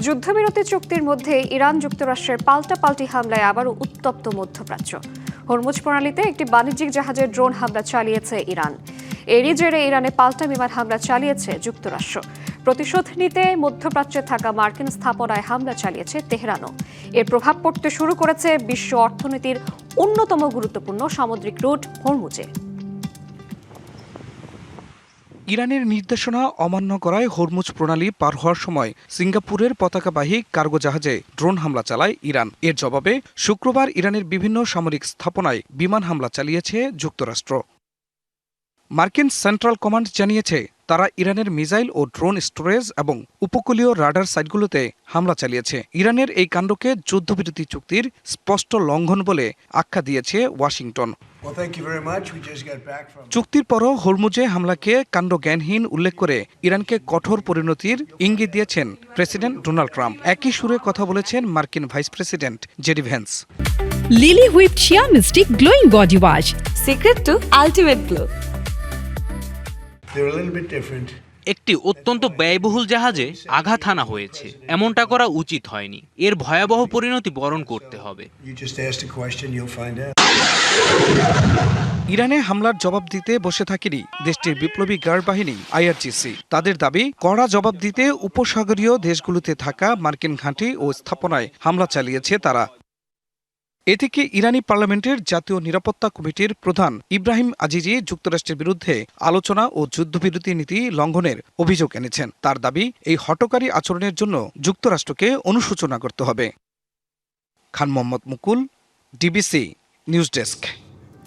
যুদ্ধবিরতি চুক্তির মধ্যে ইরান যুক্তরাষ্ট্রের পাল্টাপাল্টি হামলায় আবারও উত্তপ্ত মধ্যপ্রাচ্য। হরমুজ প্রণালীতে একটি বাণিজ্যিক জাহাজে ড্রোন হামলা চালিয়েছে ইরান। এরই জেরে ইরানে পাল্টা বিমান হামলা চালিয়েছে যুক্তরাষ্ট্র। প্রতিশোধ নিতে মধ্যপ্রাচ্যে থাকা মার্কিন স্থাপনায় হামলা চালিয়েছে তেহরানও। এর প্রভাব পড়তে শুরু করেছে বিশ্ব অর্থনীতির অন্যতম গুরুত্বপূর্ণ সামুদ্রিক রুট হরমুজে। ইরানের নির্দেশনা অমান্য করায় হরমুজ প্রণালী পার হওয়ার সময় সিঙ্গাপুরের পতাকাবাহী কার্গো জাহাজে ড্রোন হামলা চালায় ইরান। এর জবাবে শুক্রবার ইরানের বিভিন্ন সামরিক স্থাপনায় বিমান হামলা চালিয়েছে যুক্তরাষ্ট্র। মার্কিন সেন্ট্রাল কমান্ড জানিয়েছে তারা ইরানের মিসাইল ও ড্রোন স্টোরেজ এবং উপকূলীয় রাডার সাইটগুলোতে হামলা চালিয়েছে। ইরানের এই কাণ্ডকে যুদ্ধবিরতি চুক্তির স্পষ্ট লঙ্ঘন বলে আখ্যা দিয়েছে ওয়াশিংটন। চুক্তির পরও হরমুজে হামলাকে কাণ্ডজ্ঞানহীন উল্লেখ করে ইরানকে কঠোর পরিণতির ইঙ্গিত দিয়েছেন প্রেসিডেন্ট ডোনাল্ড ট্রাম্প। একই সুরে কথা বলেছেন মার্কিন vice president JD Vance. Lily whip chia mystic glowing body wash, secret two ultimate glow. একটি অত্যন্ত ব্যয়বহুল জাহাজে আঘাত হানা হয়েছে। এমনটা করা উচিত হয়নি। এর ভয়াবহ পরিণতি বরণ করতে হবে। ইরানে হামলার জবাব দিতে বসে থাকেনি দেশটির বিপ্লবী গার্ড বাহিনী আইআরজিসি। তাদের দাবি, কড়া জবাব দিতে উপসাগরীয় দেশগুলোতে থাকা মার্কিন ঘাঁটি ও স্থাপনায় হামলা চালিয়েছে তারা। এদিকে ইরানি পার্লামেন্টের জাতীয় নিরাপত্তা কমিটির প্রধান ইব্রাহিম আজিজি যুক্তরাষ্ট্রের বিরুদ্ধে আলোচনা ও যুদ্ধবিরতি নীতি লঙ্ঘনের অভিযোগ এনেছেন। তার দাবি, এই হঠকারী আচরণের জন্য যুক্তরাষ্ট্রকে অনুশোচনা করতে হবে। খান মোহাম্মদ মুকুল, ডিবিসি নিউজ ডেস্ক।